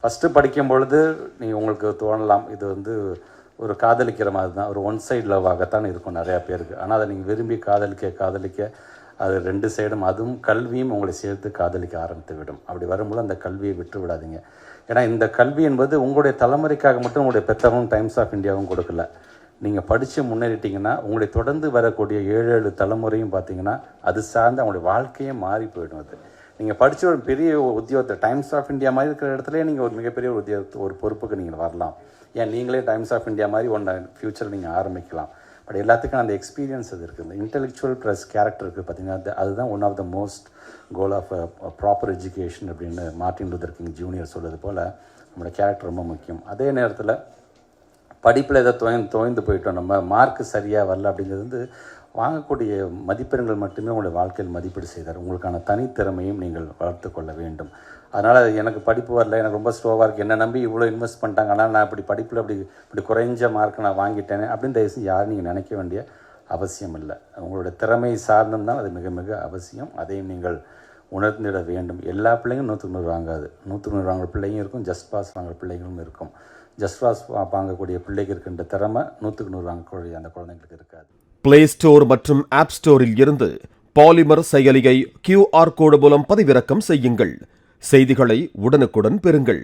First படிக்கும் பொழுது உங்களுக்கு தோணலாம் இது வந்து ஒரு காதலிக்கிற மாதிரி தான், ஒரு ஒன் சைடு லவ்வாகத்தான் இருக்கும் நிறையா பேருக்கு. ஆனால் அதை நீங்கள் விரும்பி காதலிக்க அது 2 சைடும், அதுவும் கல்வியும் உங்களை சேர்த்து காதலிக்க ஆரம்பித்து விடும். அப்படி வரும்போது அந்த கல்வியை விட்டு விடாதீங்க. ஏன்னா இந்த கல்வி என்பது உங்களுடைய தலைமுறைக்காக மட்டும் உங்களுடைய பெற்றவங்களும் டைம்ஸ் ஆஃப் இந்தியாவும் கொடுக்கல. நீங்கள் படித்து முன்னேறிட்டிங்கன்னா உங்களுடைய தொடர்ந்து வரக்கூடிய 7 தலைமுறையும் பார்த்தீங்கன்னா அது சார்ந்து அவங்களுடைய வாழ்க்கையே மாறி போயிடும். அது நீங்கள் படித்த ஒரு பெரிய உத்தியோகத்தை டைம்ஸ் ஆஃப் இந்தியா மாதிரி இருக்கிற இடத்துல நீங்கள் ஒரு மிகப்பெரிய ஒரு உத்தியோகத்தை ஒரு பொறுப்புக்கு நீங்கள் வரலாம். ஏன் நீங்களே டைம்ஸ் ஆஃப் இந்தியா மாதிரி ஃப்யூச்சர் நீங்கள் ஆரம்பிக்கலாம். பட் எல்லாத்துக்கும் அந்த எக்ஸ்பீரியன்ஸ் அது இருக்குது. இந்த இன்டெலெக்சுவல் ப்ளஸ் கேரக்டர் இருக்குது பார்த்தீங்கன்னா, அதுதான் one of the most goal of proper education அப்படின்னு மார்ட்டின் லூதர் கிங் ஜூனியர் சொல்கிறது போல் நம்மளோட கேரக்டர் ரொம்ப முக்கியம். அதே நேரத்தில் படிப்பில் எதை தோய்ந்து போயிட்டோம், நம்ம மார்க்கு சரியாக வரல அப்படிங்கிறது வந்து வாங்கக்கூடிய மதிப்பெண்கள் மட்டுமே உங்களுடைய வாழ்க்கையில் மதிப்பீடு செய்தார். உங்களுக்கான தனித்திறமையும் நீங்கள் வளர்த்து கொள்ள வேண்டும். அதனால் எனக்கு படிப்பு வரல, எனக்கு ரொம்ப ஸ்லோவாக இருக்குது, என்னை நம்பி இவ்வளோ இன்வெஸ்ட் பண்ணிட்டாங்க, ஆனால் நான் படிப்பில் இப்படி குறைஞ்ச மார்க் நான் வாங்கிட்டேனே அப்படின்னு தயவுசெய்து யாரும் நீங்கள் நினைக்க வேண்டிய அவசியம் இல்லை. உங்களுடைய திறமை சார்ந்தும் தான் அது மிக மிக அவசியம். அதையும் நீங்கள் உணர்ந்திட வேண்டும். எல்லா பிள்ளைங்களும் 100க்கு 100 வாங்காது. 100க்கு 100 வாங்குற பிள்ளைங்க இருக்கும், ஜஸ்ட் பாஸ் வாங்குற பிள்ளைங்களும் இருக்கும். ஜஸ்ட் பாஸ் வாங்கக்கூடிய பிள்ளைக்கு இருக்கின்ற திறமை 100க்கு 100 வாங்கக்கூடிய அந்த குழந்தைங்களுக்கு இருக்காது. பிளே ஸ்டோர் மற்றும் ஆப் ஸ்டோரில் இருந்து பாலிமர் செயலியை QR கோடு மூலம் பதிவிறக்கம் செய்யுங்கள். செய்திகளை உடனுக்குடன் பெறுங்கள்.